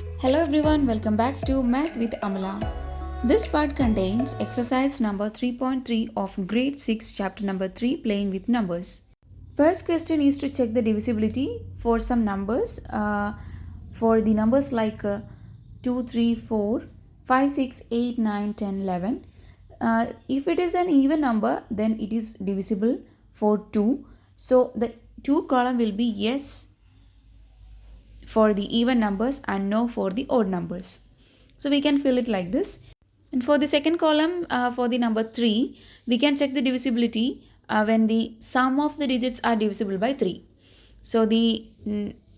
Hello everyone, welcome back to Math with Amala. This part contains exercise number 3.3 of grade 6 chapter number 3 playing with numbers. First question is to check the divisibility for some numbers. For the numbers like 2, 3, 4, 5, 6, 8, 9, 10, 11. If it is an even number, then it is divisible for 2. So the 2 column will be yes for the even numbers and no for the odd numbers. So we can fill it like this. And for the second column, for the number 3, we can check the divisibility when the sum of the digits are divisible by 3. So the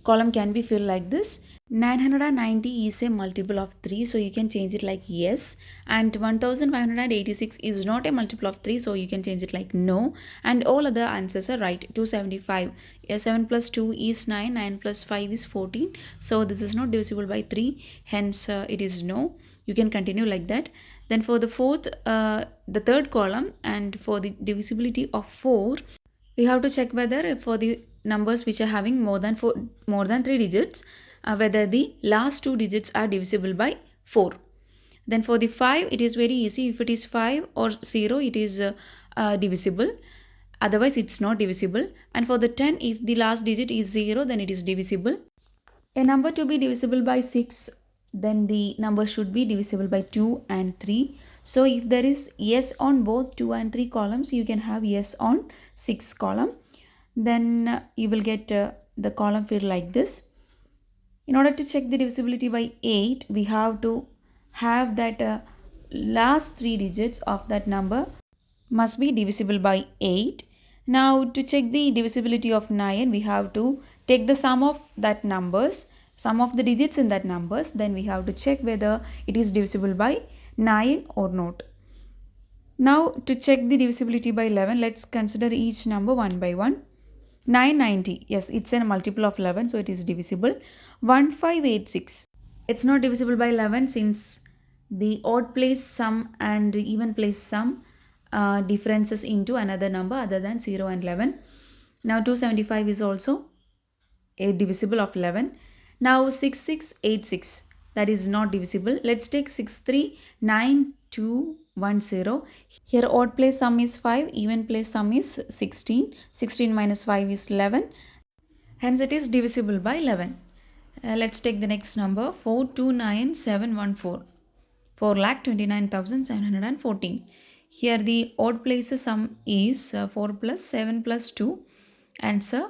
column can be filled like this. 990 is a multiple of 3, so you can change it like yes. And 1586 is not a multiple of 3, so you can change it like no. And all other answers are right. 275. 7 plus 2 is 9, 9 plus 5 is 14. So this is not divisible by 3, hence it is no. You can continue like that. Then for the the third column, and for the divisibility of 4, we have to check whether for the numbers which are having more than 3 digits, whether the last 2 digits are divisible by 4. Then for the 5, it is very easy. If it is 5 or 0, it is divisible. Otherwise, it's not divisible. And for the 10, if the last digit is 0, then it is divisible. A number to be divisible by 6, then the number should be divisible by 2 and 3. So if there is yes on both 2 and 3 columns, you can have yes on 6 column. Then you will get the column filled like this. In order to check the divisibility by 8, we have to have that last 3 digits of that number must be divisible by 8. Now to check the divisibility of 9, we have to take the sum of that numbers, sum of the digits in that numbers. Then we have to check whether it is divisible by 9 or not. Now to check the divisibility by 11, let's consider each number one by one. 990, yes, it's a multiple of 11, so it is divisible. 1586, it's not divisible by 11 since the odd place sum and even place sum differences into another number other than 0 and 11. Now 275 is also a divisible of 11. Now 6686, that is not divisible. Let's take 639210. Here odd place sum is 5, even place sum is 16. 16 minus 5 is 11. Hence it is divisible by 11. Let's take the next number, 429714. 4,29,714. Here the odd places sum is 4 plus 7 plus 2. Answer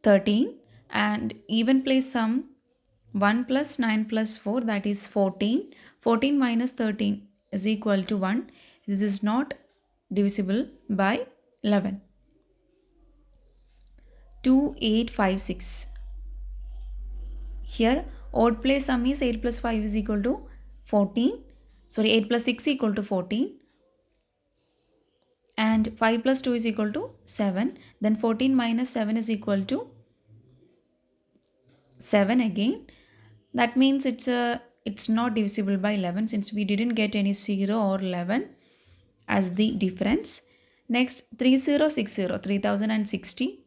13. And even place sum 1 plus 9 plus 4, that is 14. 14 minus 13 is equal to 1. This is not divisible by 11. 2856. Here odd place sum is 8 plus 5 is equal to 14. Sorry, 8 plus 6 equal to 14. And 5 plus 2 is equal to 7. Then 14 minus 7 is equal to 7 again. That means it's not divisible by 11 since we didn't get any 0 or 11 as the difference. Next, 3060, 3060.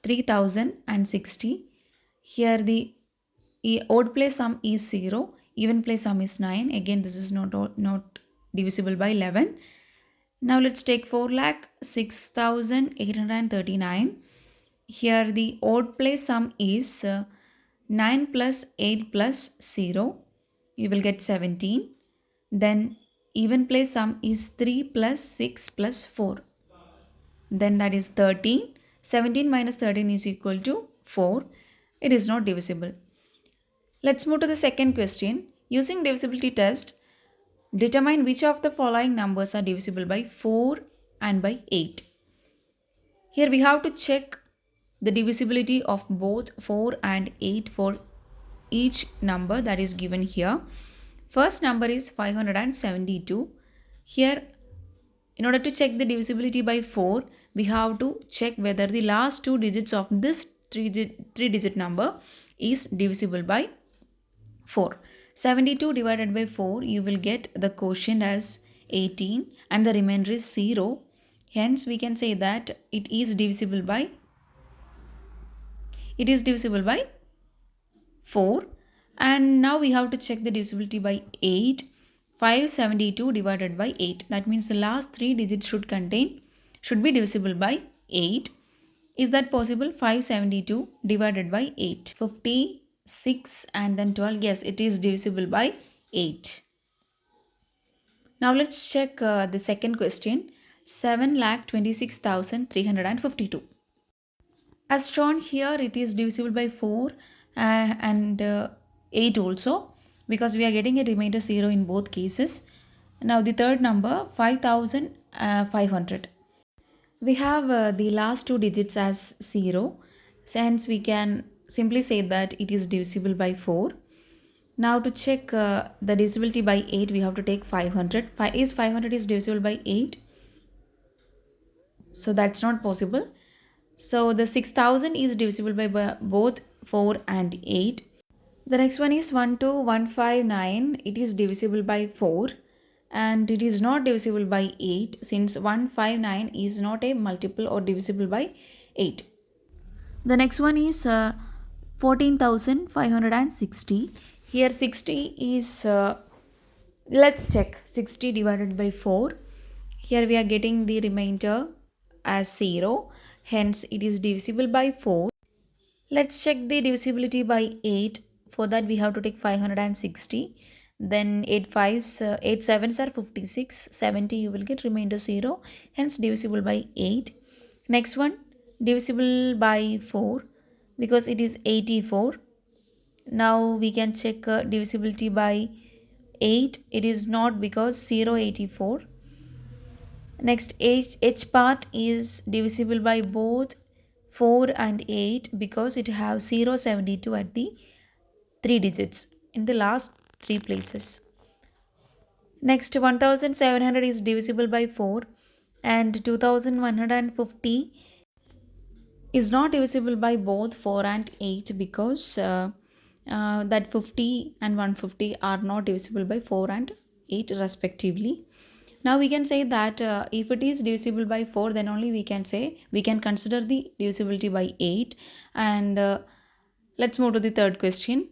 3060. Here the odd place sum is 0, even place sum is 9. Again, this is not divisible by 11. Now let's take 4,06,839. Here the odd place sum is 9 plus 8 plus 0. You will get 17. Then even place sum is 3 plus 6 plus 4. Then that is 13. 17 minus 13 is equal to 4. It is not divisible. Let's move to the second question. Using divisibility test, determine which of the following numbers are divisible by 4 and by 8. Here we have to check the divisibility of both 4 and 8 for each number that is given here. First number is 572. Here, in order to check the divisibility by 4, we have to check whether the last 2 digits of this 3-digit number is divisible by 4. 72 divided by 4, you will get the quotient as 18 and the remainder is 0. Hence, we can say that it is divisible by 4. And now we have to check the divisibility by 8. 572 divided by 8. That means the last 3 digits should be divisible by 8. Is that possible? 572 divided by 8. 56 and then 12. Yes, it is divisible by 8. Now let's check the second question. 7,26,352. As shown here, it is divisible by 4 and 8 also, because we are getting a remainder 0 in both cases. Now the third number, 5,500. We have the last 2 digits as 0. Hence we can simply say that it is divisible by 4. Now to check the divisibility by 8, we have to take 500. 500 is divisible by 8? So that's not possible. So the 6000 is divisible by both 4 and 8. The next one is 12159. It is divisible by 4 and it is not divisible by 8, since 159 is not a multiple or divisible by 8. The next one is 14,560. Here 60 is, let's check 60 divided by 4. Here we are getting the remainder as 0. Hence it is divisible by 4. Let's check the divisibility by 8. For that we have to take 560. Then 8 sevens are 56. 70 you will get remainder 0. Hence divisible by 8. Next one, divisible by 4 because it is 84. Now we can check divisibility by 8. It is not because 084. Next, H part is divisible by both 4 and 8 because it has 072 at the 3 digits in the last 3 places. Next, 1700 is divisible by 4 and 2150 is not divisible by both 4 and 8 because that 50 and 150 are not divisible by 4 and 8 respectively. Now we can say that if it is divisible by 4, then only we can consider the divisibility by 8. And let's move to the third question.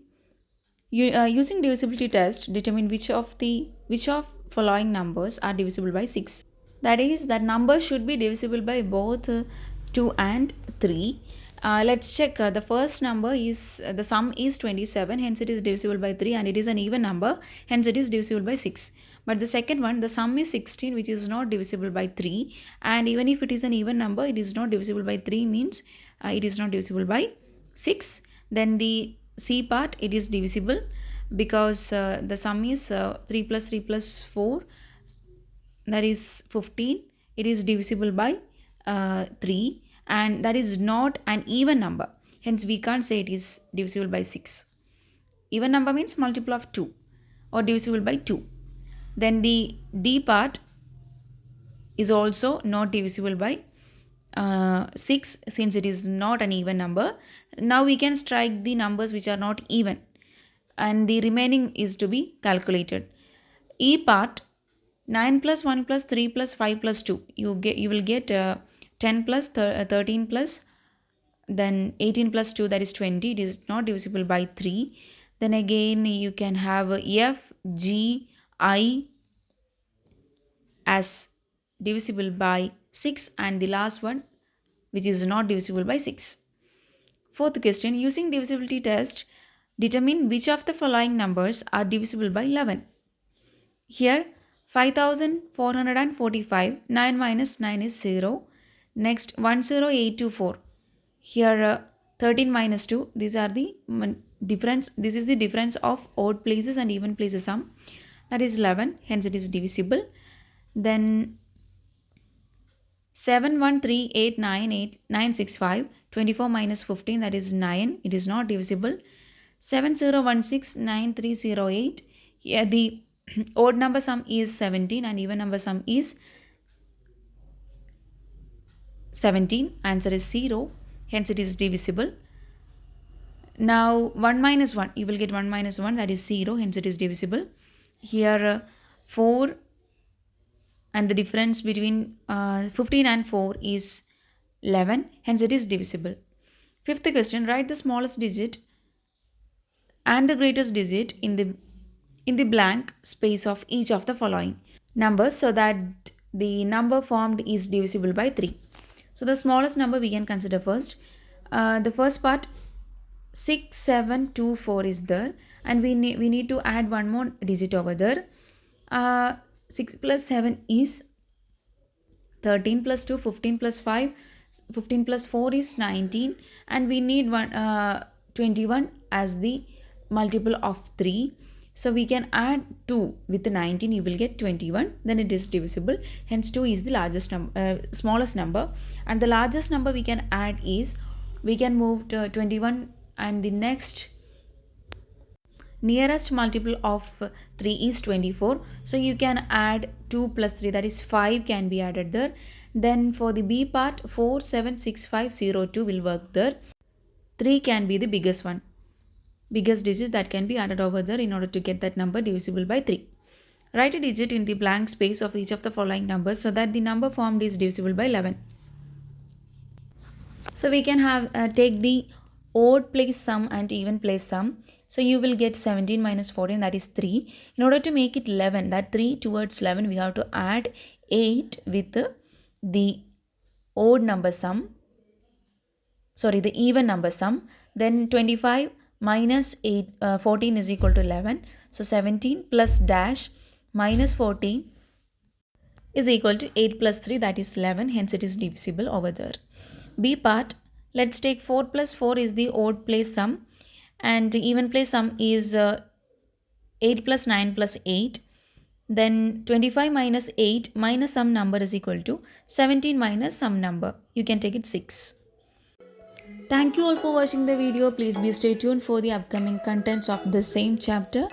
Using divisibility test, determine which of following numbers are divisible by 6. That is, that number should be divisible by both 2 and 3. Let's check. The first number is, the sum is 27, hence it is divisible by 3, and it is an even number, hence it is divisible by 6. But the second one, the sum is 16, which is not divisible by 3, and even if it is an even number, it is not divisible by 3, means it is not divisible by 6. Then the C part, it is divisible because the sum is 3 plus 3 plus 4, that is 15. It is divisible by 3, and that is not an even number, hence we can't say it is divisible by 6. Even number means multiple of 2 or divisible by 2. Then the D part is also not divisible by 6, since it is not an even number. Now we can strike the numbers which are not even, and the remaining is to be calculated. E part, 9 plus 1 plus 3 plus 5 plus 2. You will get 10 plus 13 plus then 18 plus 2, that is 20. It is not divisible by 3. Then again you can have F, G, I as divisible by 6, and the last one which is not divisible by 6. Fourth question, using divisibility test, determine which of the following numbers are divisible by 11. Here 5445, 9 minus 9 is 0. Next 10824. Here 13 minus 2, these are the difference. This is the difference of odd places and even places sum, that is 11, hence it is divisible. Then 713898965, 24 minus 15, that is 9, it is not divisible. 70169308, here the odd number sum is 17 and even number sum is 17, answer is 0, hence it is divisible. Now 1 minus 1, you will get 1 minus 1, that is 0, hence it is divisible. Here 4 and the difference between 15 and 4 is 11, hence it is divisible. Fifth question, write the smallest digit and the greatest digit in the blank space of each of the following numbers so that the number formed is divisible by 3. So the smallest number we can consider first. The first part 6724 is there, and we need to add one more digit over there. 6 plus 7 is 13 plus 2 15 plus 5 15 plus 4 is 19, and we need 21 as the multiple of 3. So we can add 2 with 19, you will get 21, then it is divisible. Hence 2 is the largest smallest number, and the largest number we can add is, we can move to 21, and the next nearest multiple of 3 is 24. So you can add 2 plus 3, that is 5 can be added there. Then for the B part 476502 will work there. 3 can be the biggest one, biggest digit that can be added over there in order to get that number divisible by 3. Write a digit in the blank space of each of the following numbers so that the number formed is divisible by 11. So we can have take the odd place sum and even place sum. So you will get 17 minus 14, that is 3. In order to make it 11, that 3 towards 11, we have to add 8 with the odd number sum. Sorry, the even number sum. Then 25 minus 14 is equal to 11. So 17 plus dash minus 14 is equal to 8 plus 3, that is 11. Hence it is divisible over there. B part, let's take 4 plus 4 is the odd place sum, and even place sum is 8 plus 9 plus 8. Then 25 minus 8 minus some number is equal to 17 minus some number. You can take it 6. Thank you all for watching the video. Please be stay tuned for the upcoming contents of the same chapter.